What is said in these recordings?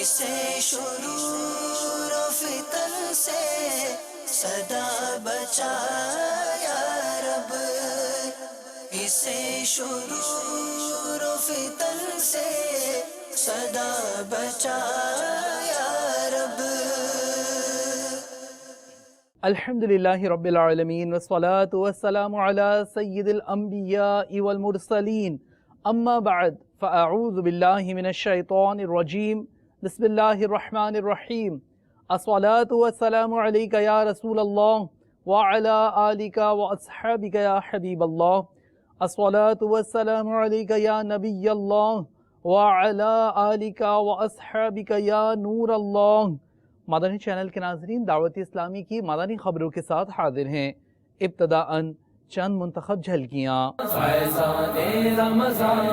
اسے شرور و فتن سے صدا بچا یا رب، اسے شرور و فتن سے صدا بچا یا رب۔ الحمدللہ رب العالمین والصلاة والسلام علی سید الانبیاء والمرسلین، اما بعد فاعوذ باللہ من الشیطان الرجیم، بسم اللہ الرحمن الرحیم۔ الصلاة والسلام علیک یا رسول اللہ وعلی آلک واصحابک یا حبیب اللہ، الصلاة والسلام علیک یا نبی اللہ وعلی آلک واصحابک یا نور اللہ۔ مدنی چینل کے ناظرین، دعوت اسلامی کی مدنی خبروں کے ساتھ حاضر ہیں۔ ابتداءً چند منتخب جھلکیاں۔ فیضان رمضان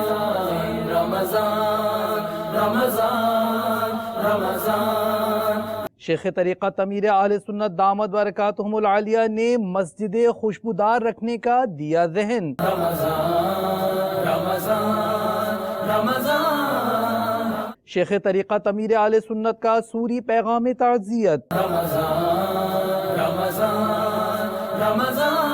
رمضان رمضان رمضان۔ شیخ طریقت امیر اہل سنت دامت برکاتہم العالیہ نے مسجد خوشبودار رکھنے کا دیا ذہن۔ رمضان رمضان رمضان۔ شیخ طریقت امیر اہل سنت کا سوری پیغام تعزیت۔ رمضان رمضان رمضان۔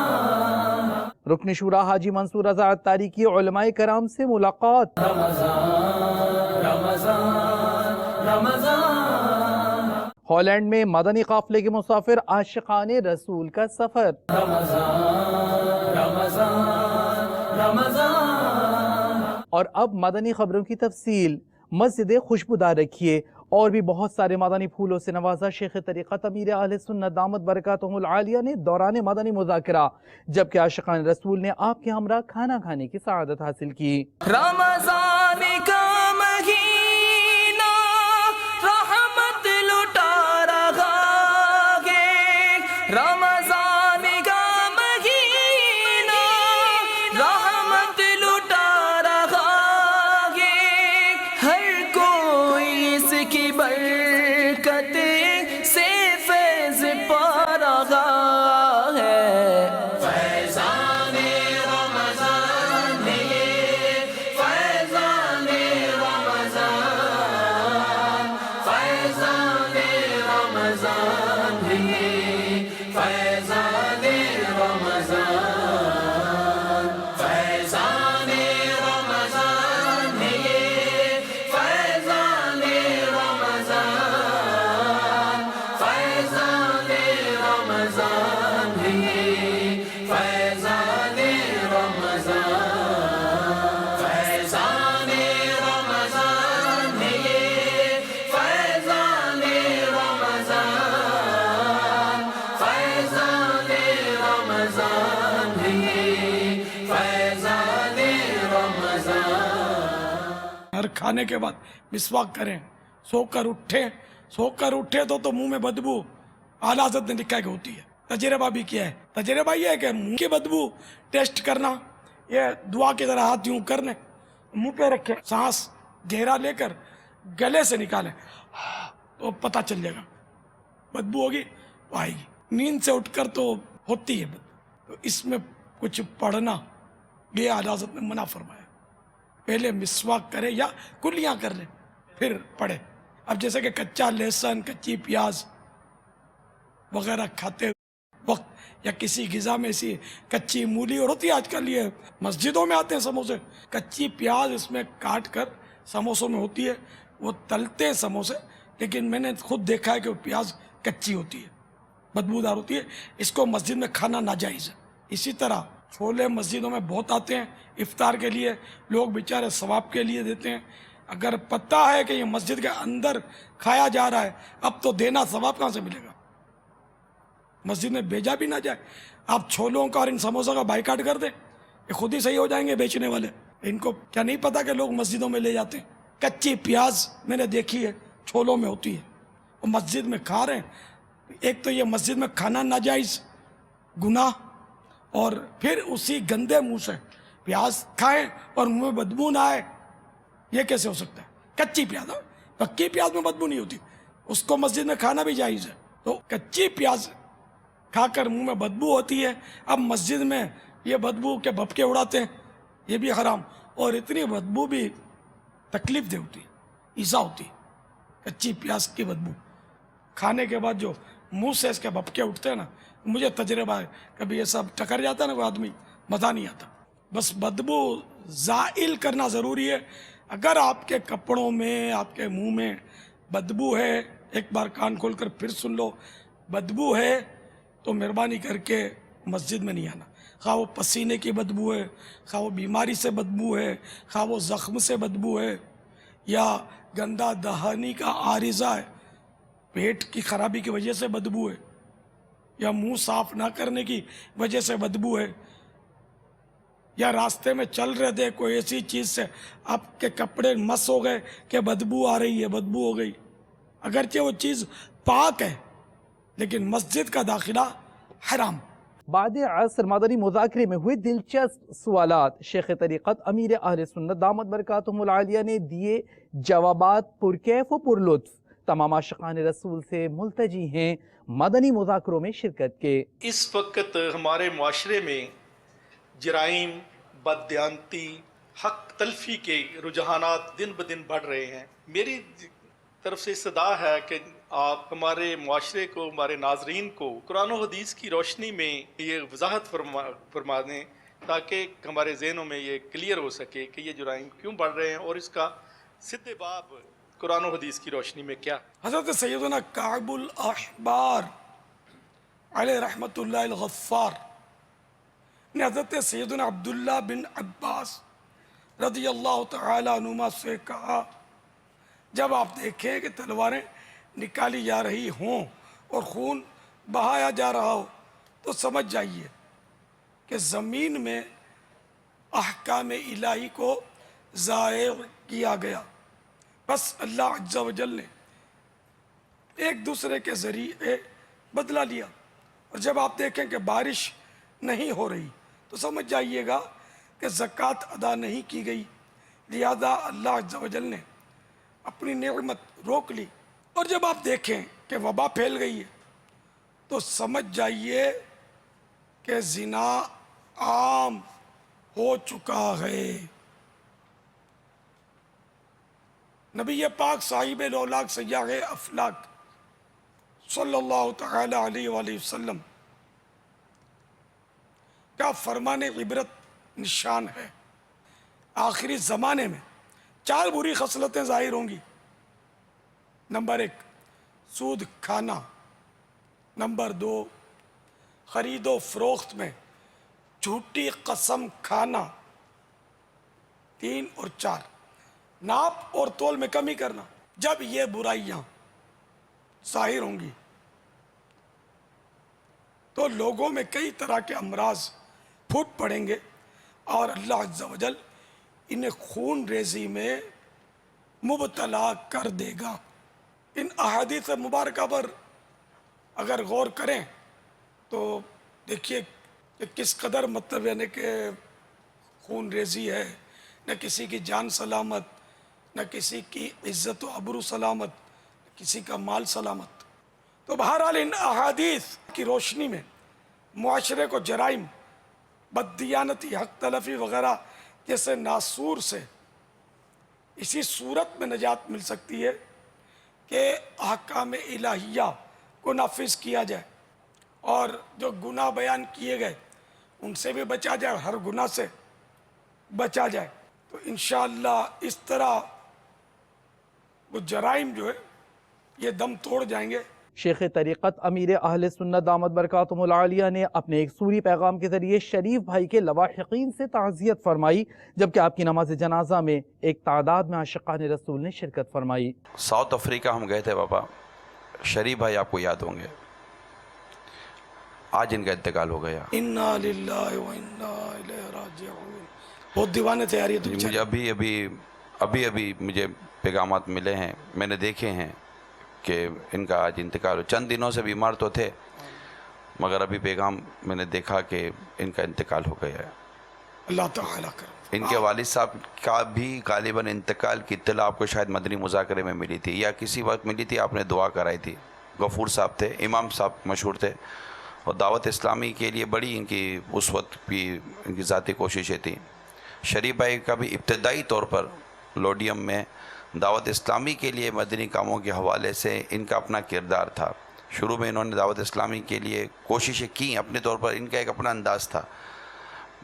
رکن شورا حاجی منصور رضا عطاری کی علماء کرام سے ملاقات۔ رمضان رمضان رمضان۔ ہالینڈ میں مدنی قافلے کے مسافر عاشقان رسول کا سفر۔ رمضان رمضان رمضان۔ اور اب مدنی خبروں کی تفصیل۔ مسجد خوشبودار رکھیے اور بھی بہت سارے مدنی پھولوں سے نوازا شیخ طریقت امیر اہل سنت دامت برکاتہم العالیہ نے دوران مدنی مذاکرہ، جبکہ عاشقان رسول نے آپ کے ہمراہ کھانا کھانے کی سعادت حاصل کی۔ رمضان کا مہینہ رحمت لٹا رہا ہے، رمضان کا مہینہ رحمت لٹا رہا ہے، ہر کوئی اس کی برکت سے فیض پا رہا ہے۔ فیضان رمضان فیضان رمضان، فیضان رمضان فیضان رمضان، فیضان رمضان فیضان رمضان، فیضان رمضان فیضان رمضان، فیضان رمضان فیضان رمضان، فیضان رمضان فیضان رمضان۔ ہر کھانے کے بعد مسواک کریں، سو کر اٹھے تو منہ میں بدبو اعلیٰ حضرت نے لکھا ہے کہ ہوتی ہے۔ تجربہ بھی کیا ہے، تجربہ یہ ہے کہ منہ کی بدبو ٹیسٹ کرنا، یہ دعا کی طرح ہاتھ یوں کرنے، منہ پہ رکھیں، سانس گہرا لے کر گلے سے نکالیں تو پتہ چل جائے گا بدبو ہوگی تو آئے گی۔ نیند سے اٹھ کر تو ہوتی ہے بدبو، تو اس میں کچھ پڑھنا یہ اعلیٰ حضرت نے منع فرمایا۔ پہلے مسواک کرے یا کلیاں کر لیں پھر پڑھے۔ اب جیسے کہ کچا لہسن، کچی پیاز وغیرہ کھاتے وقت یا کسی غذا میں ایسی کچی مولی اور ہوتی ہے آج کل، یہ مسجدوں میں آتے ہیں سموسے، کچی پیاز اس میں کاٹ کر سموسوں میں ہوتی ہے، وہ تلتے ہیں سموسے، لیکن میں نے خود دیکھا ہے کہ وہ پیاز کچی ہوتی ہے، بدبودار ہوتی ہے، اس کو مسجد میں کھانا ناجائز ہے۔ اسی طرح چھولے مسجدوں میں بہت آتے ہیں افطار کے لیے، لوگ بیچارے ثواب کے لیے دیتے ہیں۔ اگر پتہ ہے کہ یہ مسجد کے اندر کھایا جا رہا ہے، اب تو دینا ثواب کہاں سے ملے گا؟ مسجد میں بھیجا بھی نہ جائے، آپ چھولوں کا اور ان سموسوں کا بائیکاٹ کر دیں، یہ خود ہی صحیح ہو جائیں گے بیچنے والے۔ ان کو کیا نہیں پتا کہ لوگ مسجدوں میں لے جاتے ہیں؟ کچی پیاز میں نے دیکھی ہے چھولوں میں ہوتی ہے، وہ مسجد میں کھا رہے ہیں۔ ایک تو یہ مسجد میں کھانا ناجائز گناہ، اور پھر اسی گندے منہ سے پیاز کھائیں اور منہ میں بدبو نہ آئے، یہ کیسے ہو سکتا ہے؟ کچی پیاز، پکی پیاز میں بدبو نہیں ہوتی، اس کو مسجد میں کھانا بھی جائز ہے۔ تو کچی پیاز کھا کر منہ میں بدبو ہوتی ہے، اب مسجد میں یہ بدبو کے بھپکے اڑاتے ہیں، یہ بھی حرام، اور اتنی بدبو بھی تکلیف دہ ہوتی ہے، ایزا ہوتی ہے۔ کچی پیاز کی بدبو، کھانے کے بعد جو منہ سے اس کے بھپکے اٹھتے ہیں نا، مجھے تجربہ ہے، کبھی یہ سب ٹکر جاتا ہے نا کوئی آدمی، مزہ نہیں آتا. بس بدبو زائل کرنا ضروری ہے. اگر آپ کے کپڑوں میں، آپ کے منہ میں بدبو ہے، ایک بار کان کھول کر پھر سن لو، بدبو ہے تو مہربانی کر کے مسجد میں نہیں آنا. خواہ وہ پسینے کی بدبو ہے، خواہ وہ بیماری سے بدبو ہے، خواہ وہ زخم سے بدبو ہے، یا گندا دہانی کا عارضہ ہے، پیٹ کی خرابی کی وجہ سے بدبو ہے، یا منہ صاف نہ کرنے کی وجہ سے بدبو ہے، یا راستے میں چل رہے تھے کوئی ایسی چیز سے آپ کے کپڑے مس ہو گئے کہ بدبو آ رہی ہے، بدبو ہو گئی، اگرچہ وہ چیز پاک ہے لیکن مسجد کا داخلہ حرام. بعد عصر مدنی مذاکرے میں ہوئے دلچسپ سوالات. شیخ طریقت امیر اہل سنت دامت برکاتہم العالیہ نے دیے جوابات پرکیف و پرلطف. تمام عاشقان رسول سے ملتجی ہیں مدنی مذاکروں میں شرکت کے. اس وقت ہمارے معاشرے میں جرائم، بددیانتی، حق تلفی کے رجحانات دن بدن بڑھ رہے ہیں. میری طرف سے استدعا ہے کہ آپ ہمارے معاشرے کو، ہمارے ناظرین کو قرآن و حدیث کی روشنی میں یہ وضاحت فرما دیں تاکہ ہمارے ذہنوں میں یہ کلیئر ہو سکے کہ یہ جرائم کیوں بڑھ رہے ہیں اور اس کا سدھ باب قرآن و حدیث کی روشنی میں کیا. حضرت سیدنا کعب الاحبار علیہ رحمت اللہ الغفار نے حضرت سیدنا عبداللہ بن عباس رضی اللہ تعالی عنہما سے کہا، جب آپ دیکھیں کہ تلواریں نکالی جا رہی ہوں اور خون بہایا جا رہا ہو تو سمجھ جائیے کہ زمین میں احکام الہی کو ضائع کیا گیا. بس اللہ عز و جل نے ایک دوسرے کے ذریعے بدلہ لیا. اور جب آپ دیکھیں کہ بارش نہیں ہو رہی تو سمجھ جائیے گا کہ زکوٰۃ ادا نہیں کی گئی، لہذا اللہ عز و جل نے اپنی نعمت روک لی. اور جب آپ دیکھیں کہ وبا پھیل گئی ہے تو سمجھ جائیے کہ زنا عام ہو چکا ہے. نبی پاک صاحب لولاک سیاح افلاک صلی اللہ تعالی علیہ وآلہ وسلم کا فرمان عبرت نشان ہے. آخری زمانے میں 4 بری خصلتیں ظاہر ہوں گی. نمبر 1 سود کھانا، نمبر 2 خرید و فروخت میں جھوٹی قسم کھانا، 3 اور 4 ناپ اور تول میں کمی کرنا. جب یہ برائیاں ظاہر ہوں گی تو لوگوں میں کئی طرح کے امراض پھوٹ پڑیں گے اور اللہ عز و جل انہیں خون ریزی میں مبتلا کر دے گا. ان احادیث مبارکہ پر اگر غور کریں تو دیکھیے کہ کس قدر مطلب یعنی کہ خون ریزی ہے، نہ کسی کی جان سلامت، نہ کسی کی عزت و ابرو سلامت، نہ کسی کا مال سلامت. تو بہرحال ان احادیث کی روشنی میں معاشرے کو جرائم، بددیانتی، حق تلفی وغیرہ جیسے ناسور سے اسی صورت میں نجات مل سکتی ہے کہ احکام الہیہ کو نافذ کیا جائے اور جو گناہ بیان کیے گئے ان سے بھی بچا جائے، ہر گناہ سے بچا جائے. تو انشاءاللہ اس طرح وہ جرائم جو ہے یہ دم توڑ جائیں گے. شیخ طریقت امیر اہل سنت دامت برکاتہم العالیہ نے اپنے ایک سوری پیغام کے ذریعے شریف بھائی کے لواحقین سے تعزیت فرمائی، جبکہ آپ کی نماز جنازہ میں ایک تعداد میں عاشقان رسول نے شرکت فرمائی. ساؤتھ افریقہ ہم گئے تھے بابا. شریف بھائی آپ کو یاد ہوں گے، آج ان کا انتقال ہو گیا. انا للہ و انا الیہ راجعون. بہت دیوانے تھے یار یہ تو. مجھے ابھی مجھے پیغامات ملے ہیں، میں نے دیکھے ہیں کہ ان کا آج انتقال ہو. چند دنوں سے بیمار تو تھے مگر ابھی پیغام میں نے دیکھا کہ ان کا انتقال ہو گیا ہے. اللہ تعالیٰ کرم. ان کے والد صاحب کا بھی غالباً انتقال کی اطلاع آپ کو شاید مدنی مذاکرے میں ملی تھی یا کسی وقت ملی تھی، آپ نے دعا کرائی تھی. غفور صاحب تھے، امام صاحب مشہور تھے اور دعوت اسلامی کے لیے بڑی ان کی اس وقت بھی ان کی ذاتی کوششیں تھیں. شریف بھائی کا بھی ابتدائی طور پر لوڈیم میں دعوت اسلامی کے لیے مدنی کاموں کے حوالے سے ان کا اپنا کردار تھا. شروع میں انہوں نے دعوت اسلامی کے لیے کوششیں کی اپنے طور پر، ان کا ایک اپنا انداز تھا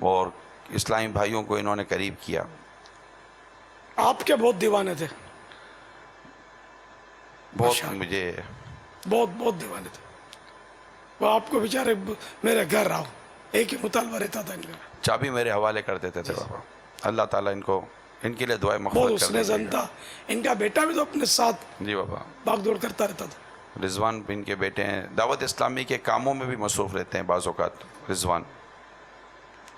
اور اسلامی بھائیوں کو انہوں نے قریب کیا. آپ کے بہت دیوانے تھے، بہت مجھے بہت بہت دیوانے تھے. وہ آپ کو بیچارے میرے گھر آؤ، ایک ہی مطالبہ رہتا تھا ان کا. چابی میرے حوالے کر دیتے تھے بابا. اللہ تعالیٰ ان کے لیے دعائیں بہت مغفرت اس کر نے دے. زن تھا. ان کا بیٹا بھی تو اپنے ساتھ جی بابا. بھاگ دوڑ کرتا رہتا تھا. رضوان ان کے بیٹے ہیں، دعوت اسلامی کے کاموں میں بھی مصروف رہتے ہیں بعض اوقات. رضوان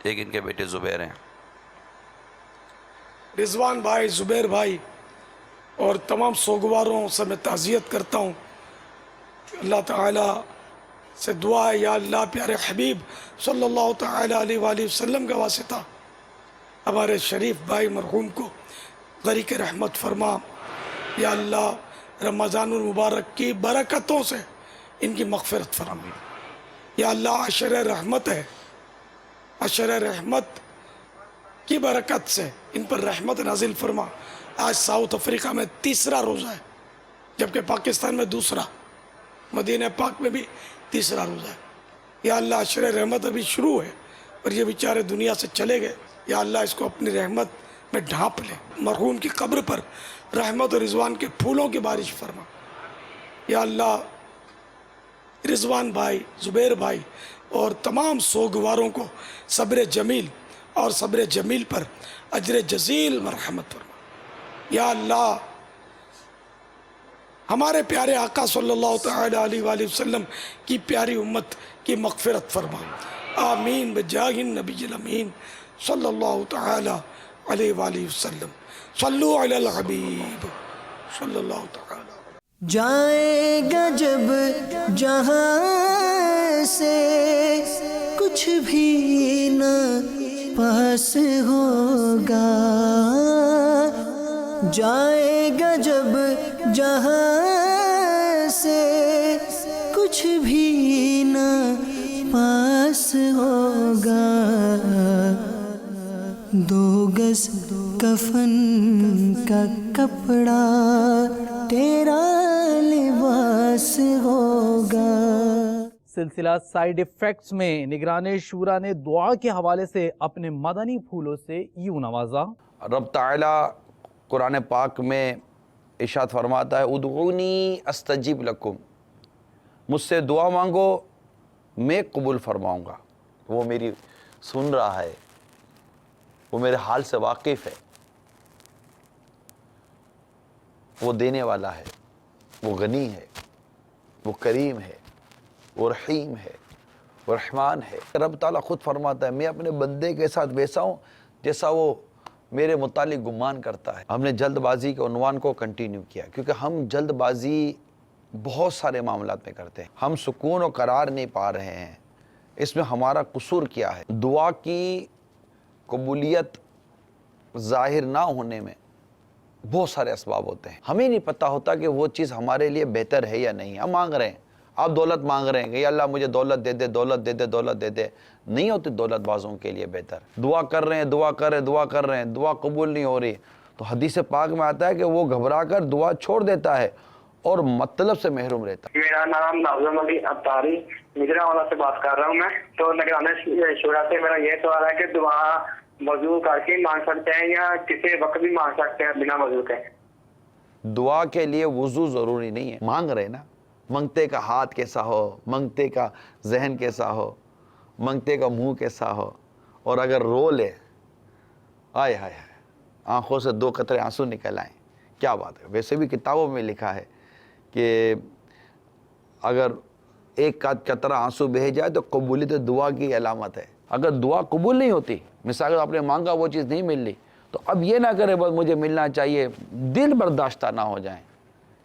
ایک ان کے بیٹے زبیر ہیں. رضوان بھائی، زبیر بھائی اور تمام سوگواروں سے میں تعزیت کرتا ہوں. اللہ تعالیٰ سے دعا ہے یا اللہ پیارے حبیب صلی اللہ تعالیٰ علیہ وآلہ وسلم کا واسطہ ہمارے شریف بھائی مرحوم کو غریق رحمت فرما. یا اللہ رمضان المبارک کی برکتوں سے ان کی مغفرت فرما. یا اللہ عشر رحمت ہے، عشر رحمت کی برکت سے ان پر رحمت نازل فرما. آج ساؤتھ افریقہ میں تیسرا روزہ ہے، جبکہ پاکستان میں دوسرا، مدینہ پاک میں بھی تیسرا روزہ ہے. یا اللہ عشر رحمت ابھی شروع ہے اور یہ بیچارے دنیا سے چلے گئے. یا اللہ اس کو اپنی رحمت میں ڈھانپ لے. مرحوم کی قبر پر رحمت اور رضوان کے پھولوں کی بارش فرما. یا اللہ رضوان بھائی، زبیر بھائی اور تمام سوگواروں کو صبر جمیل اور صبر جمیل پر اجر جزیل مرحمت فرما. یا اللہ ہمارے پیارے آقا صلی اللہ تعالی علیہ وآلہ وسلم کی پیاری امت کی مغفرت فرما. آمین بجاہ النبی الامین صلی اللہ تعالی علیہ وآلہ وسلم. صلو علی الحبیب صلی اللہ تعالی. جائے گا جب جہاں سے کچھ بھی نہ پاس ہوگا، جائے گا جب جہاں سے کچھ بھی نہ پاس ہوگا، دو گز کفن کا کپڑا تیرا لباس ہوگا. سلسلہ سائیڈ ایفیکٹس میں نگران شورا نے دعا کے حوالے سے اپنے مدنی پھولوں سے یوں نوازا. رب تعالیٰ قرآن پاک میں ارشاد فرماتا ہے ادعونی استجب لکم، مجھ سے دعا مانگو میں قبول فرماؤں گا. وہ میری سن رہا ہے، وہ میرے حال سے واقف ہے، وہ دینے والا ہے، وہ غنی ہے، وہ کریم ہے، وہ رحیم ہے، وہ رحمان ہے. رب تعالیٰ خود فرماتا ہے میں اپنے بندے کے ساتھ ویسا ہوں جیسا وہ میرے متعلق گمان کرتا ہے. ہم نے جلد بازی کے عنوان کو کنٹینیو کیا کیونکہ ہم جلد بازی بہت سارے معاملات میں کرتے ہیں. ہم سکون و قرار نہیں پا رہے ہیں. اس میں ہمارا قصور کیا ہے؟ دعا کی قبولیت ظاہر نہ ہونے میں بہت سارے اسباب ہوتے ہیں. ہمیں نہیں پتہ ہوتا کہ وہ چیز ہمارے لیے بہتر ہے یا نہیں. ہم مانگ رہے ہیں، آپ دولت مانگ رہے ہیں کہ یا اللہ مجھے دولت دے دے، دولت دے دے، دولت دے دے. نہیں ہوتی دولت بازوں کے لیے بہتر. دعا کر رہے ہیں، دعا کر رہے ہیں، دعا قبول نہیں ہو رہی تو حدیث پاک میں آتا ہے کہ وہ گھبرا کر دعا چھوڑ دیتا ہے اور مطلب سے محروم رہتا ہے. میرا نام ناظم علی اتاری گجرانوالہ سے بات کر رہا ہوں. میں تو نگران شورا سے میرا یہ سوال ہے کہ دعا وضو کر کے مانگ سکتے ہیں یا کسی وقت بھی مانگ سکتے ہیں بنا وضو کے؟ دعا کے لیے وضو ضروری نہیں ہے. مانگ رہے نا، منگتے کا ہاتھ کیسا ہو، منگتے کا ذہن کیسا ہو، منگتے کا منہ کیسا ہو، اور اگر رو لے آئے ہائے آنکھوں سے 2 قطرے آنسو نکل آئیں، کیا بات ہے. ویسے بھی کتابوں میں لکھا ہے کہ اگر 1 قطرہ آنسو بہہ جائے تو قبولیت دعا کی علامت ہے. اگر دعا قبول نہیں ہوتی، مثال آپ نے مانگا وہ چیز نہیں مل رہی، تو اب یہ نہ کرے بس مجھے ملنا چاہیے. دل برداشتہ نہ ہو جائیں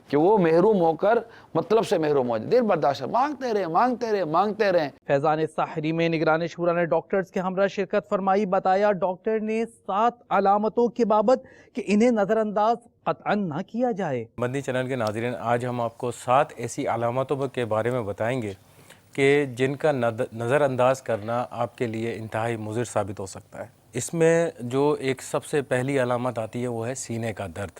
کہ وہ محروم ہو کر مطلب سے محروم ہو جائے. دل برداشت مانگتے رہے، مانگتے رہے، مانگتے رہے. فیضان ساحری میں نگران شورا نے ڈاکٹرز کے ہمراہ شرکت فرمائی. بتایا ڈاکٹر نے 7 علامتوں کے بابت کہ انہیں نظر انداز قطعاً نہ کیا جائے. مدنی چینل کے ناظرین، آج ہم آپ کو 7 ایسی علامتوں کے بارے میں بتائیں گے کہ جن کا نظر انداز کرنا آپ کے لیے انتہائی مضر ثابت ہو سکتا ہے. اس میں جو ایک سب سے پہلی علامت آتی ہے وہ ہے سینے کا درد.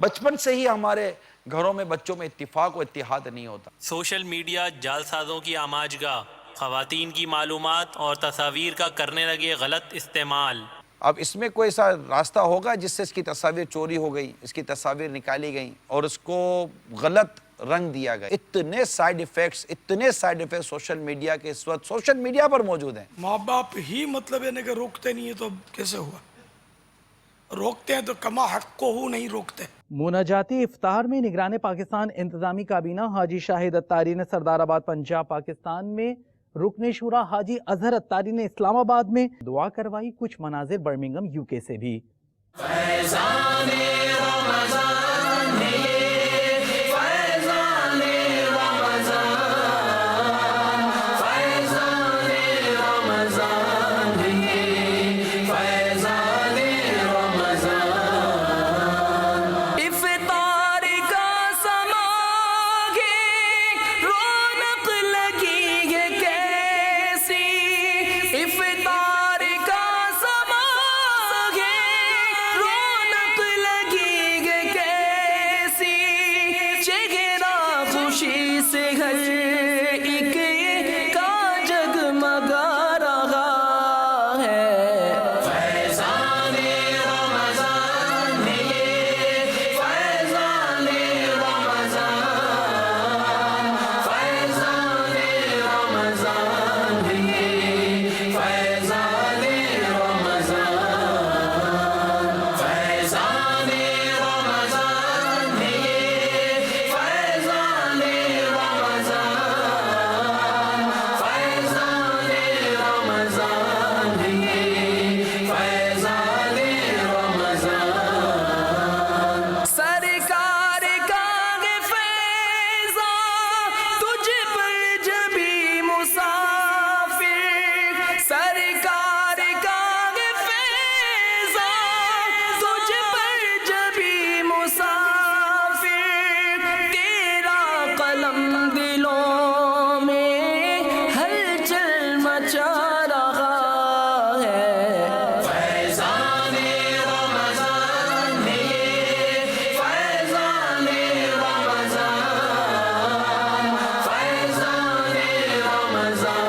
بچپن سے ہی ہمارے گھروں میں بچوں میں اتفاق و اتحاد نہیں ہوتا. سوشل میڈیا جعلسازوں کی آماج گاہ، خواتین کی معلومات اور تصاویر کا کرنے لگے غلط استعمال. اب اس میں کوئی ایسا راستہ ہوگا جس سے اس کی تصاویر چوری ہو گئی، اس کی تصاویر نکالی گئیں اور اس کو غلط رنگ دیا گیا. اتنے سائیڈ ایفیکٹس سوشل میڈیا کے اس وقت سوشل میڈیا پر موجود ہیں. ماں باپ ہی مطلب ہے کہ روکتے نہیں ہے تو کیسے ہوا؟ روکتے ہیں تو کما حق کو ہو نہیں روکتے. مناجاتی افطار میں نگران پاکستان انتظامی کابینہ حاجی شاہد اتاری نے سردار آباد پنجاب پاکستان میں، رکن شورا حاجی اظہر اتاری نے اسلام آباد میں دعا کروائی. کچھ مناظر برمنگم UK سے بھی. فیضان رمضان فیضان رمضان فیضان رمضان فیضان رمضان. افطار کا سما ہے، رونق لگی ہے کیسی. افطار کا سما ہے، رونق لگی ہے کیسی. چہرہ خوشی سے ہر ایک کا جگمگا رہا ہے. فیضان رمضان فیضان رمضان فیضان رمضان فیضان رمضان فیضان رمضان فیضان رمضان فیضان رمضان فیضان رمضان. سرکار کا ہے فیضان تجھ پر جبھی مسافر. سرکار کا ہے فیضان تجھ پر جبھی مسافر. تیرا قلم دلوں میں ہلچل مچا رہا ہے. فیضان رمضان فیضان رمضان فیضان رمضان فیضان رمضان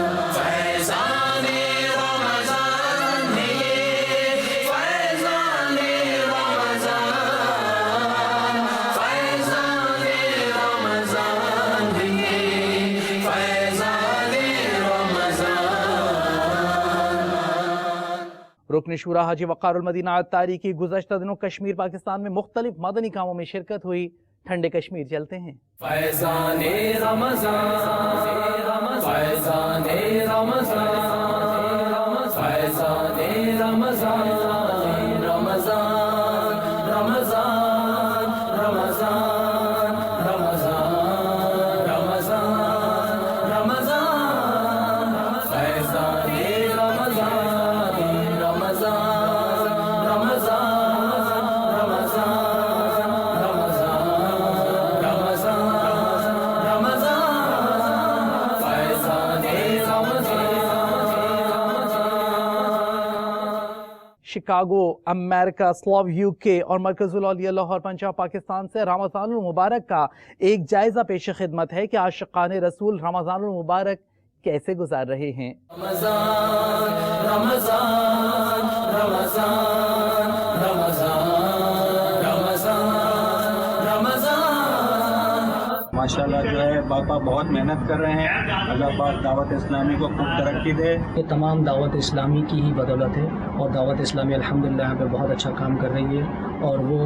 فیضان رمضان فیضان رمضان فیضان رمضان فیضان رمضان. رکن شورا حاجی وقار المدینہ اتاری کی گزشتہ دنوں کشمیر پاکستان میں مختلف مدنی کاموں میں شرکت ہوئی. ٹھنڈے کشمیر چلتے ہیں. فیضان رمضان فیضان رمضان فیضان رمضان رمضان رمضان رمضان رمضان رمضان رمضان فیضان رمضان رمضان رمضان رمضان رمضان فیضان شکاگو، امریکہ، سلوو UK اور مرکز العالیہ لاہور پنجاب پاکستان سے رمضان المبارک کا ایک جائزہ پیش خدمت ہے کہ عاشقان رسول رمضان المبارک کیسے گزار رہے ہیں. رمضان رمضان رمضان رمضان رمضان رمضان. ماشاءاللہ جو ہے باپا بہت محنت کر رہے ہیں. اللہ پاک دعوت اسلامی کو خوب ترقی دے. یہ تمام دعوت اسلامی کی ہی بدولت ہے اور دعوت اسلامی الحمدللہ یہاں پہ بہت اچھا کام کر رہی ہے اور وہ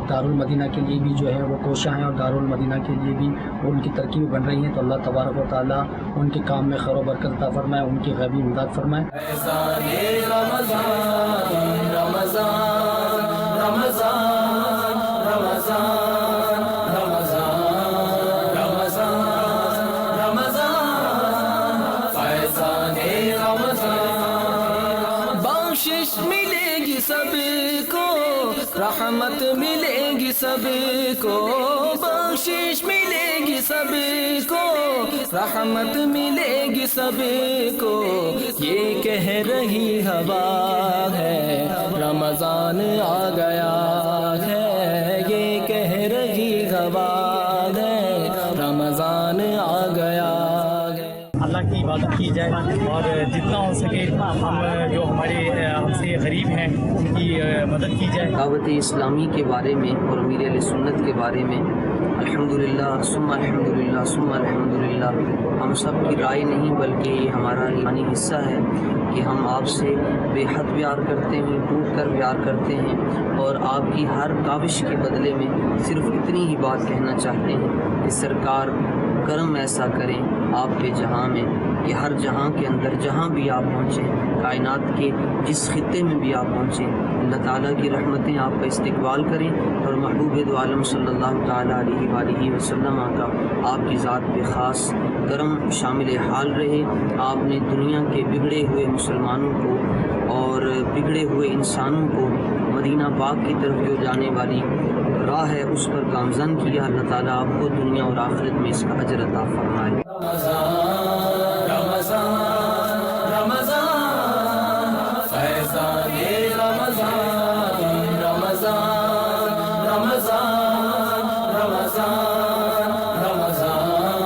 دارالمدینہ کے لیے بھی جو ہے وہ کوشاں ہیں اور دارالمدینہ کے لیے بھی ان کی ترقی بن رہی ہیں. تو اللہ تبارک و تعالیٰ ان کے کام میں خیر و برکت عطا فرمائے، ان کی غیبی امداد فرمائے. فیضان رمضان رمضان رمضان رمضان رمضان رمضان رمضان فیضان رمضان. بخشش ملے گی سب کو، رحمت ملے گی سب کو، بخشش ملے گی سب کو، رحمت ملے گی سب کو، یہ کہہ رہی ہوا ہے رمضان آ گیا ہے، یہ کہہ رہی ہوا ہے رمضان آ گیا ہے۔ اللہ کی عبادت کی جائے اور جتنا ہو سکے ہم جو ہمارے ہم سے غریب ہیں ان کی مدد کی جائے۔ دعوت اسلامی کے بارے میں اور امیر اہل سنت کے بارے میں الحمدللہ ثم الحمدللہ ثم الحمدللہ ہم سب کی رائے نہیں بلکہ یہ ہمارا ایمانی حصہ ہے کہ ہم آپ سے بے حد پیار کرتے ہیں، ٹوٹ کر پیار کرتے ہیں، اور آپ کی ہر کاوش کے بدلے میں صرف اتنی ہی بات کہنا چاہتے ہیں کہ سرکار کرم ایسا کریں آپ کے جہاں میں کہ ہر جہاں کے اندر جہاں بھی آپ پہنچیں، کائنات کے جس خطے میں بھی آپ پہنچیں، اللہ تعالیٰ کی رحمتیں آپ کا استقبال کریں اور محبوب دو عالم صلی اللہ تعالیٰ علیہ وآلہ وسلم کا آپ کی ذات پہ خاص کرم شامل حال رہے۔ آپ نے دنیا کے بگڑے ہوئے مسلمانوں کو اور بگڑے ہوئے انسانوں کو مدینہ پاک کی طرف جو جانے والی راہ ہے اس پر گامزن کیا۔ اللہ تعالیٰ آپ کو دنیا اور آخرت میں اس کا اجر عطا فرمائے۔ رمضان رمضان فیضان رمضان رمضان رمضان رمضان رمضان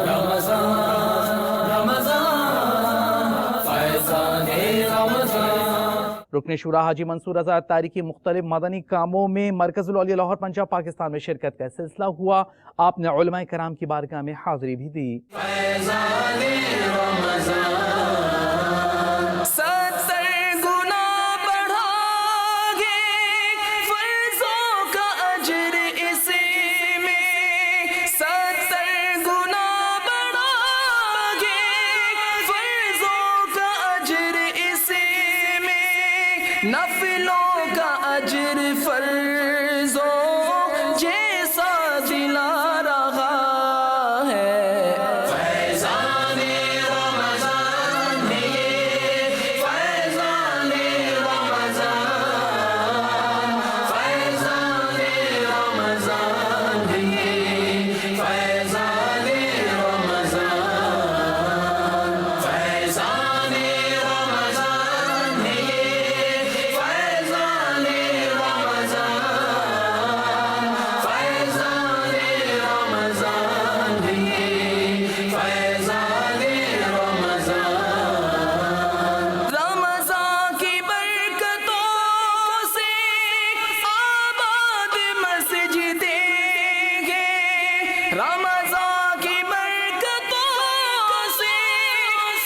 رمضان رمضان فیضان رمضان۔ رکن شورا حاجی منصور رضا اتاری کی مختلف مدنی کاموں میں مرکز العلیا لاہور پنجاب پاکستان میں شرکت کا سلسلہ ہوا۔ آپ نے علماء کرام کی بارگاہ میں حاضری بھی دی۔ فیضان رمضان 70 گنا بڑھا گے فرضوں کا اجر اسی میں، 70 گنا بڑھا گے فرضوں کا اجر اسی میں، نفلوں کا اجر فرضوں جیسا دلا رہا ہے۔ فیضان رمضان فیضان رمضان فیضان رمضان فیضان رمضان فیضان رمضان فیضان رمضان فیضان رمضان فیضان رمضان۔ رمضان کی برکتوں سے آباد مسجدیں ہیں، رمضان کی برکتوں سے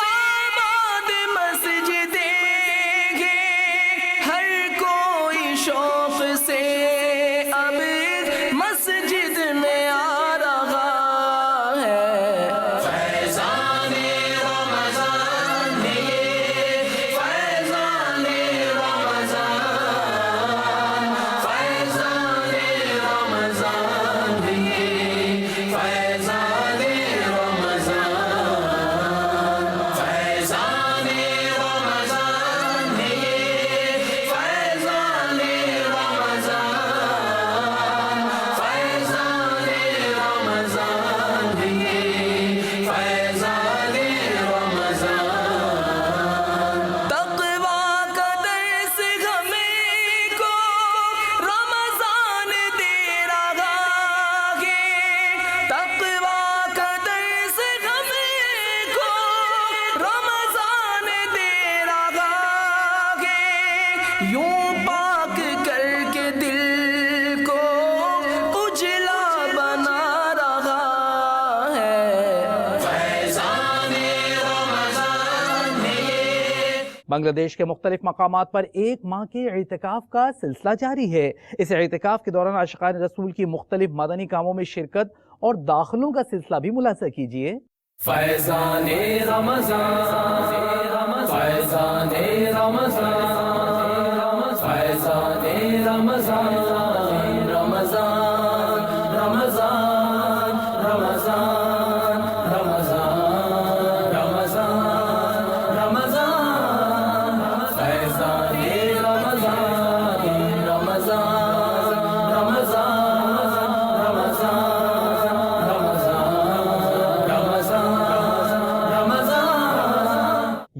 آباد مسجدیں ہیں، ہر کوئی شوق سے اب مسجد میں آ رہا ہے۔ فیضان رمضان فیضان رمضان فیضان رمضان فیضان رمضان فیضان رمضان فیضان رمضان فیضان رمضان فیضان رمضان۔ تقویٰ کا درس ہمیں کو رمضان دے رہا ہے، تقویٰ کا درس ہمیں کو رمضان دے رہا ہے، یوں پاک کر کے دل کو اجلا بنا رہا ہے۔ فیضان رمضان۔ بنگلہ دیش کے مختلف مقامات پر ایک ماہ کے اعتکاف کا سلسلہ جاری ہے۔ اس اعتکاف کے دوران عاشقان رسول کی مختلف مدنی کاموں میں شرکت اور داخلوں کا سلسلہ بھی ملاحظہ کیجیے۔ فیضان رمضان فیضان رمضان فیضان رمضان رمضان رمضان رمضان رمضان رمضان رمضان فیضان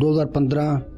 2015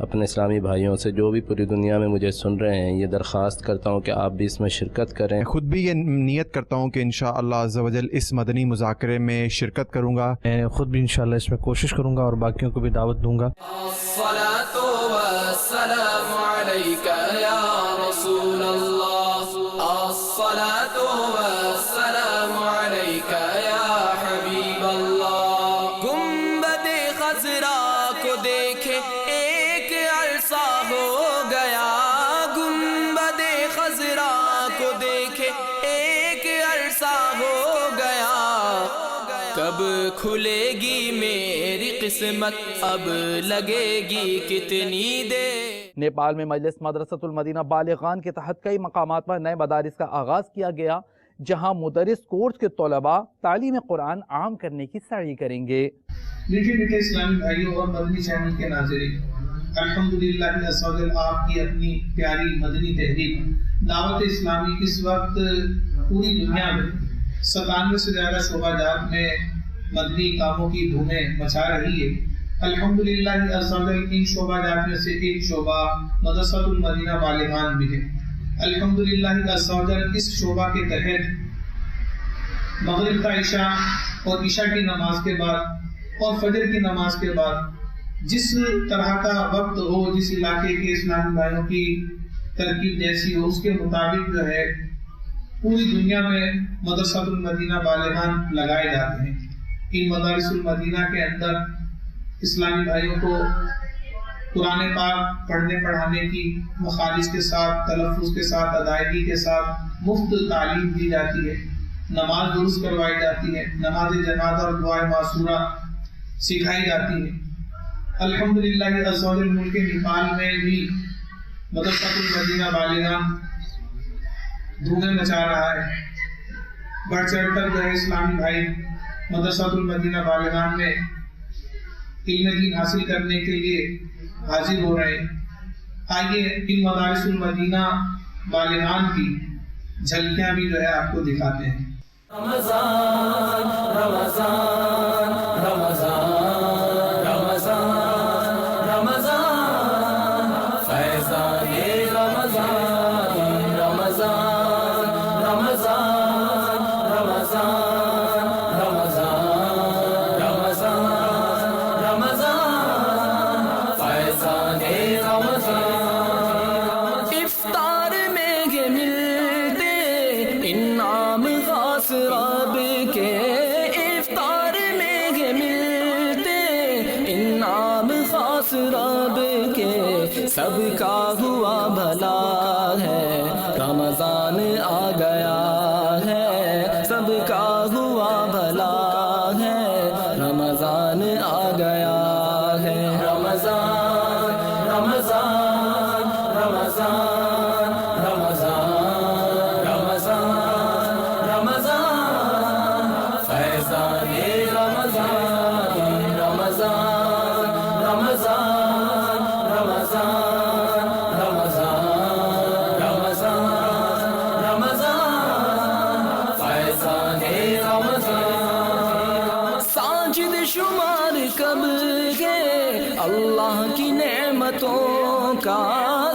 اپنے اسلامی بھائیوں سے جو بھی پوری دنیا میں مجھے سن رہے ہیں یہ درخواست کرتا ہوں کہ آپ بھی اس میں شرکت کریں. خود بھی یہ نیت کرتا ہوں کہ انشاءاللہ عز و جل اس مدنی مذاکرے میں شرکت کروں گا. میں خود بھی انشاءاللہ اس میں کوشش کروں گا اور باقیوں کو بھی دعوت دوں گا. الصلاۃ والسلام علیک یا رسول اللہ، الصلاۃ والسلام علیک یا حبیب اللہ. گنبد خضرا کو دیکھے ایک عرصہ ہو گیا، گنبد خضرا کو دیکھے ایک عرصہ ہو گیا، کب کھلے گی میری قسمت اب لگے گی کتنی دیر. نیپال میں مجلس مدرسۃ المدینہ بالغان کے تحت کئی مقامات پر نئے مدارس کا آغاز کیا گیا، جہاں مدرس کورس کے طلباء تعلیم قرآن عام کرنے کی سعی کریں گے. میٹھے میٹھے اسلامی بھائیوں اور مدنی چینل کے ناظرین، الحمدللہ عز و جل آپ کی اپنی پیاری مدنی تحریک دعوت اسلامی اس وقت پوری دنیا میں 97 سے زیادہ شعبہ جات میں مدنی کاموں کی دھومیں مچا رہی ہے. الحمدللہ عز و جل ان شعبہ جات میں سے ایک شعبہ مدرسۃ المدینہ بالغان بھی ہے. الحمدللہ عز و جل اس شعبہ کے تحت مغرب کا عشاء اور عشاء کی نماز کے بعد اور فجر کی نماز کے بعد جس طرح کا وقت ہو، جس علاقے کے اسلامی بھائیوں کی ترکیب جیسی ہو، اس کے مطابق جو ہے پوری دنیا میں مدرسۃ المدینہ بالغان لگائے جاتے ہیں. ان مدارس المدینہ کے اندر اسلامی بھائیوں کو قرآن پاک پڑھنے پڑھانے کی مخارج کے ساتھ، تلفظ کے ساتھ، ادائیگی کے ساتھ مفت تعلیم دی جاتی ہے. نماز درست کروائی جاتی ہے، نماز جنازہ اور دعائے معصورہ سکھائی جاتی ہے. الحمدللہ عز و جل ملک نیپال میں بھی مدرسۃ المدینہ بالغان دھومیں مچا رہا ہے. بڑھ چڑھ کر جو ہے اسلامی بھائی مدرسۃ المدینہ بالغان میں علم دین حاصل کرنے کے لیے حاضر ہو رہے ہیں. آئیے ان مدارس المدینہ بالغان کی جھلکیاں بھی جو ہے آپ کو دکھاتے ہیں. رمضان رمضان رمضان رمضان رمضان فیضان رمضان رمضان رمضان رمضان رمضان رمضان رمضان فیضان رمضان. افطار میں یہ ملتے انعام خاص رب کے، افطار میں یہ ملتے انعام خاص رب کے، سب کا ہوا بھلا ہے رمضان آ گیا ہے، سب کا ہوا بھلا ہے رمضان آ گیا ہے. رمضان رمضان رمضان رمضان رمضان رمضان فیضان رمضان رمضان رمضان رمضان رمضان رمضان رمضان فیضان رمضان. ساجد شمار کب گے اللہ کی نعمتوں کا،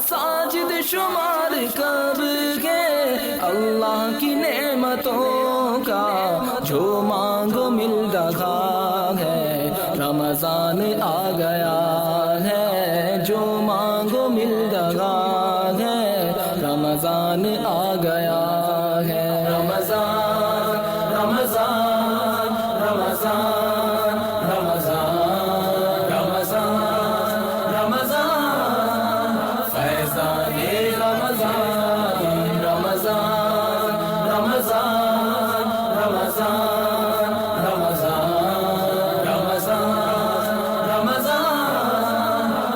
ساجد شمار کب گے اللہ کی نعمتوں کا، جو مانگو مل رہا ہے رمضان آ گیا ہے، جو مانگو مل رہا ہے رمضان آ گیا ہے. رمضان رمضان رمضان رمضان رمضان رمضان فیضان رمضان رمضان رمضان رمضان رمضان رمضان رمضان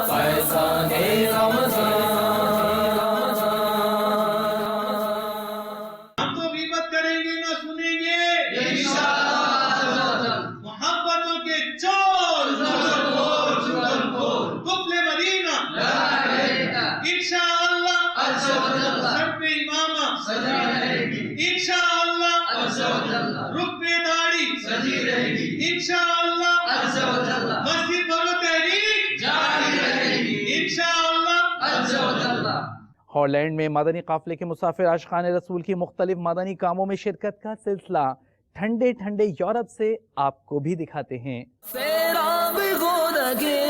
فیضان ہم تو غیبت کریں گے نہ سنیں گے محبتوں کے چور قبل مدینہ انشاءاللہ سر پہ امامہ انشاءاللہ رخ پہ داڑھی انشاءاللہ مسجد پر تحریک انشاءاللہ ہالینڈ میں مدنی قافلے کے مسافر عاشقان رسول کی مختلف مدنی کاموں میں شرکت کا سلسلہ ٹھنڈے ٹھنڈے یورپ سے آپ کو بھی دکھاتے ہیں۔ سیراب ہو لگے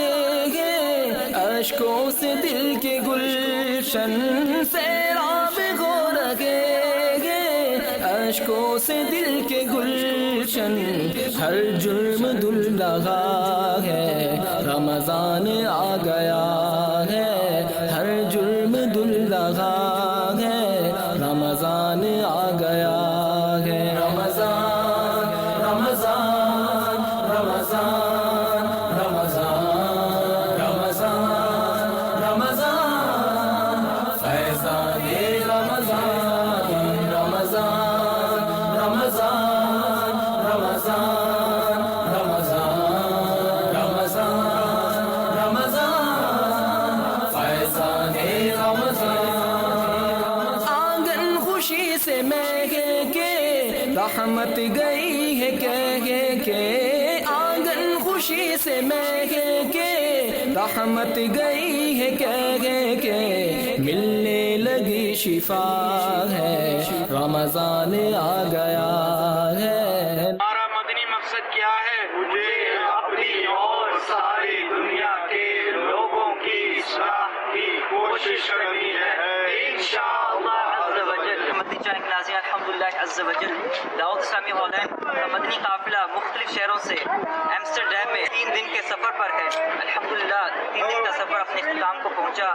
گے اشکوں سے دل کے گلشن، سیراب ہو لگے گے اشکوں سے دل کے گلشن، ہر جرم دل رہا ہے رمضان آ گیا ہے، ہر جرم دل رہا ہے رمضان آ گیا ہے، رمضان رمضان رمضان رمضان رمضان رمضان فیضان رمضان رمضان رمضان رمضان رمضان رمضان رمضان فیضان رمضان، آنگن خوشی سے مہکے کے رحمت گئی ہے کہہ کے، آنگن خوشی سے مہکے کے رحمت گئی ہے کہہ کے، ملنے لگی شفا ہے رمضان آ گیا ہے۔ ہمارا مدنی مقصد کیا ہے؟ مجھے اپنی اور ساری دنیا کے لوگوں کی اصلاح کی کوشش کرنی ہے انشاءاللہ عز و جل۔ مدنی چینل کے ناظرین، الحمدللہ عز و جل دعوت اسلامی ہالینڈ کا مدنی قافلہ مختلف شہروں سے ایمسٹرڈیم میں 3 دن کے سفر پر ہے۔ الحمدللہ 3 دن کا سفر اپنے اختتام کو پہنچا،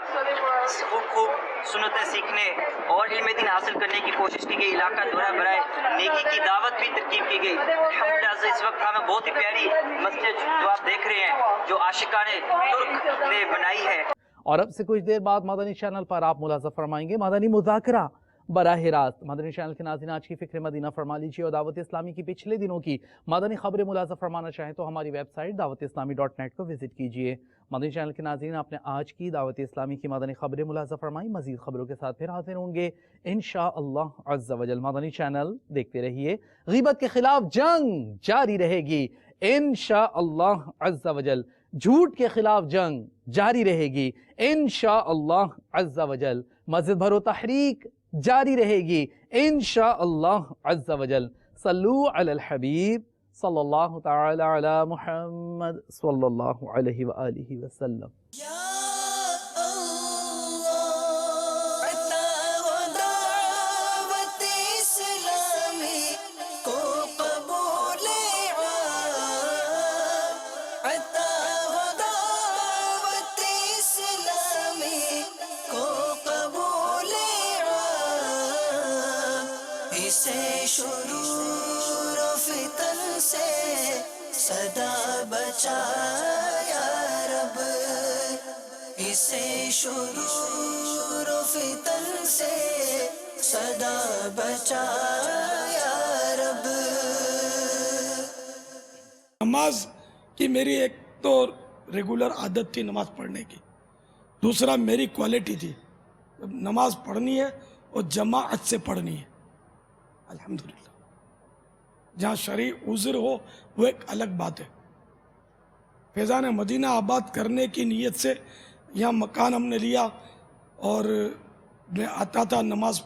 خوب سنتیں سیکھنے اور علم دین حاصل کرنے کی کوشش کی گئی، علاقہ دورہ برائے نیکی کی دعوت بھی ترکیب کی گئی۔ الحمدللہ اس وقت ہمیں بہت ہی پیاری مسجد جو آپ دیکھ رہے ہیں جو عاشقان ترک نے بنائی ہے۔ اور اب سے کچھ دیر بعد مدنی چینل پر آپ ملاحظہ فرمائیں گے مدنی مذاکرہ براہ راست۔ مدنی چینل کے ناظرین آج کی فکر مدینہ فرما لیجیے، اور دعوت اسلامی کی پچھلے دنوں کی مدنی خبریں ملاحظہ فرمانا چاہیں تو ہماری ویب سائٹ dawatIslami.net کو وزٹ کیجیے۔ مدنی چینل کے ناظرین آپ نے آج کی دعوت اسلامی کی مدنی خبریں ملاحظہ فرمائی، مزید خبروں کے ساتھ پھر حاضر ہوں گے انشاءاللہ عز و جل۔ مدنی چینل دیکھتے رہیے، غیبت کے خلاف جنگ جاری رہے گی انشاءاللہ عز و جل، جھوٹ کے خلاف جنگ جاری رہے گی انشاءاللہ عز و جل، مسجد بھرو تحریک جاری رہے گی انشاءاللہ عز و جل۔ صلو علی الحبیب صلی اللہ تعالی علی محمد صلی اللہ علیہ وآلہ وسلم۔ شرور و فتن سے صدا بچا یا رب، اسے شرور و فتن سے صدا بچا یا رب۔ نماز کی میری ایک تو ریگولر عادت تھی نماز پڑھنے کی، دوسرا میری کوالٹی تھی نماز پڑھنی ہے اور جماعت سے پڑھنی ہے۔ الحمدللہ جہاں شرعی عذر ہو وہ ایک الگ بات ہے۔ فیضان مدینہ آباد کرنے کی نیت سے یہاں مکان ہم نے لیا، اور میں آتا تھا نماز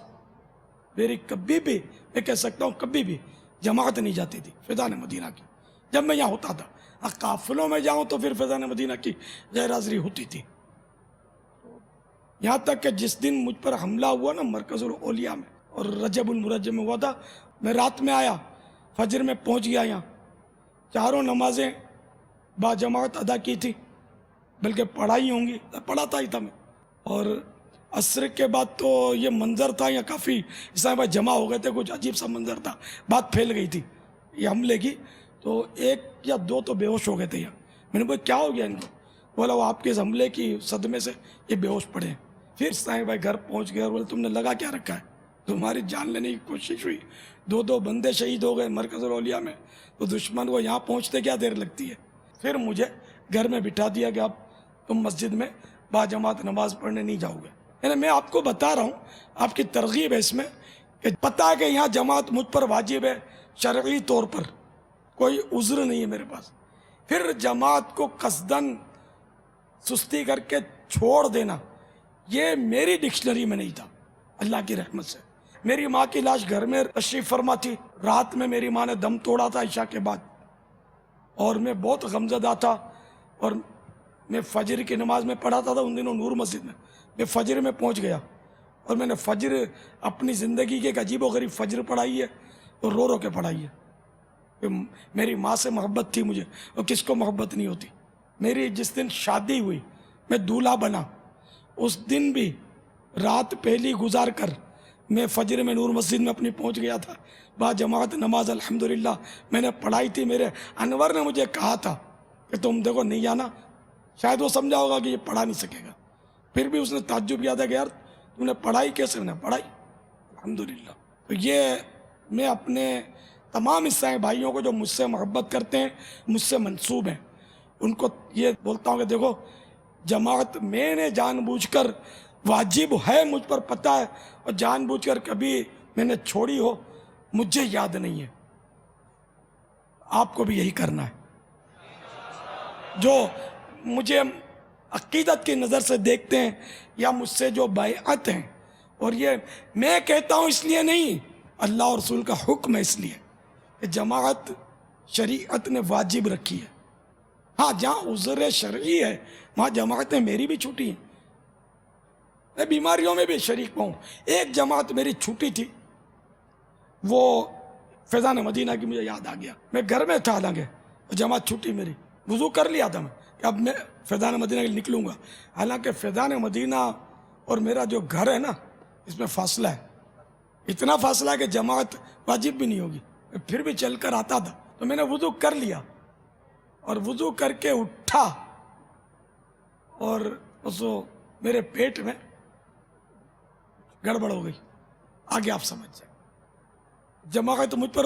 میری کبھی بھی، میں کہہ سکتا ہوں کبھی بھی جماعت نہیں جاتی تھی فیضان مدینہ کی جب میں یہاں ہوتا تھا۔ قافلوں میں جاؤں تو پھر فیضان مدینہ کی غیر حاضری ہوتی تھی، یہاں تک کہ جس دن مجھ پر حملہ ہوا نا مرکز الاولیاء میں اور رجب المرجب میں ہوا تھا، میں رات میں آیا، فجر میں پہنچ گیا یہاں، چاروں نمازیں با جماعت ادا کی تھی، بلکہ پڑھائی ہوں گی، پڑھاتا ہی تھا میں۔ اور عصر کے بعد تو یہ منظر تھا، یہاں کافی اسلام بھائی جمع ہو گئے تھے، کچھ عجیب سا منظر تھا، بات پھیل گئی تھی یہ حملے کی، تو 1 یا 2 تو بے ہوش ہو گئے تھے یہاں۔ میں نے بولا کیا ہو گیا ان کو؟ بولا وہ آپ کے اس حملے کی صدمے سے یہ بے ہوش پڑے ہیں۔ پھر اسلام بھائی گھر پہنچ گئے اور بولے تم نے لگا کیا رکھا ہے؟ تمہاری جان لینے کی کوشش ہوئی، 2 بندے شہید ہو گئے مرکز الاولیاء میں، تو دشمن کو یہاں پہنچتے کیا دیر لگتی ہے۔ پھر مجھے گھر میں بٹھا دیا کہ اب تم مسجد میں با جماعت نماز پڑھنے نہیں جاؤ گے۔ یعنی میں آپ کو بتا رہا ہوں، آپ کی ترغیب ہے اس میں، کہ پتہ ہے کہ یہاں جماعت مجھ پر واجب ہے شرعی طور پر، کوئی عذر نہیں ہے میرے پاس۔ پھر جماعت کو قصداً سستی کر کے چھوڑ دینا، یہ میری ڈکشنری میں نہیں تھا، اللہ کی رحمت سے۔ میری ماں کی لاش گھر میں تشریف فرما تھی، رات میں میری ماں نے دم توڑا تھا عشاء کے بعد، اور میں بہت غمزدہ تھا، اور میں فجر کی نماز میں پڑھا تھا ان دنوں نور مسجد میں فجر میں پہنچ گیا، اور میں نے فجر اپنی زندگی کے ایک عجیب و غریب فجر پڑھائی ہے، اور رو رو کے پڑھائی ہے۔ میری ماں سے محبت تھی مجھے، اور کس کو محبت نہیں ہوتی۔ میری جس دن شادی ہوئی، میں دولہا بنا، اس دن بھی رات پہلی گزار کر میں فجر میں نور مسجد میں اپنی پہنچ گیا تھا، با جماعت نماز الحمدللہ میں نے پڑھائی تھی۔ میرے انور نے مجھے کہا تھا کہ تم دیکھو نہیں آنا، شاید وہ سمجھا ہوگا کہ یہ پڑھا نہیں سکے گا، پھر بھی اس نے تعجب کیا تھا کہ یار تم نے پڑھائی کیسے؟ میں نے پڑھائی الحمدللہ۔ تو یہ میں اپنے تمام عیسائی بھائیوں کو جو مجھ سے محبت کرتے ہیں، مجھ سے منسوب ہیں، ان کو یہ بولتا ہوں کہ دیکھو جماعت میں نے جان بوجھ کر واجب ہے، مجھ پر پتہ ہے، اور جان بوجھ کر کبھی میں نے چھوڑی ہو مجھے یاد نہیں ہے۔ آپ کو بھی یہی کرنا ہے۔ جو مجھے عقیدت کی نظر سے دیکھتے ہیں یا مجھ سے جو بیعت ہیں، اور یہ میں کہتا ہوں اس لیے نہیں، اللہ اور رسول کا حکم ہے، اس لیے کہ جماعت شریعت نے واجب رکھی ہے۔ ہاں جہاں عذر شرعی ہے وہاں جماعتیں میری بھی چھوٹی ہیں، میں بیماریوں میں بھی شریک ہوں۔ ایک جماعت میری چھوٹی تھی، وہ فیضان مدینہ کی، مجھے یاد آ گیا، میں گھر میں تھا، حالانکہ جماعت چھوٹی میری، وضو کر لیا تھا میں کہ اب میں فیضان مدینہ کے لیے نکلوں گا، حالانکہ فیضان مدینہ اور میرا جو گھر ہے نا اس میں فاصلہ ہے، اتنا فاصلہ ہے کہ جماعت واجب بھی نہیں ہوگی، میں پھر بھی چل کر آتا تھا۔ تو میں نے وضو کر لیا اور وضو کر کے اٹھا، اور میرے پیٹ میں گڑبڑ ہو گئی، آگے آپ سمجھ جائیں۔ جماعت تو مجھ پر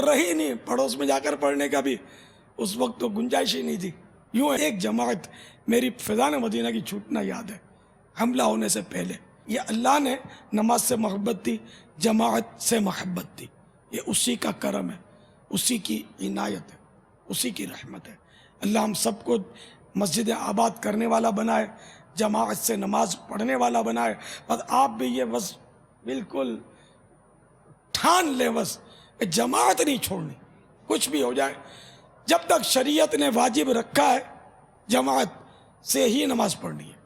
رہی نہیں، پڑوس میں جا کر پڑھنے کا بھی اس وقت تو گنجائش ہی نہیں تھی۔ یوں ایک جماعت میری فیضان مدینہ کی چھوٹنا یاد ہے، حملہ ہونے سے پہلے۔ یہ اللہ نے نماز سے محبت دی، جماعت سے محبت دی، یہ اسی کا کرم ہے، اسی کی عنایت ہے، اسی کی رحمت ہے۔ اللہ ہم سب کو مسجد آباد کرنے والا بنائے، جماعت سے نماز پڑھنے والا بنائے، اور آپ بھی یہ بس بالکل ٹھان لیں بس کہ جماعت نہیں چھوڑنی، کچھ بھی ہو جائے، جب تک شریعت نے واجب رکھا ہے جماعت سے ہی نماز پڑھنی ہے۔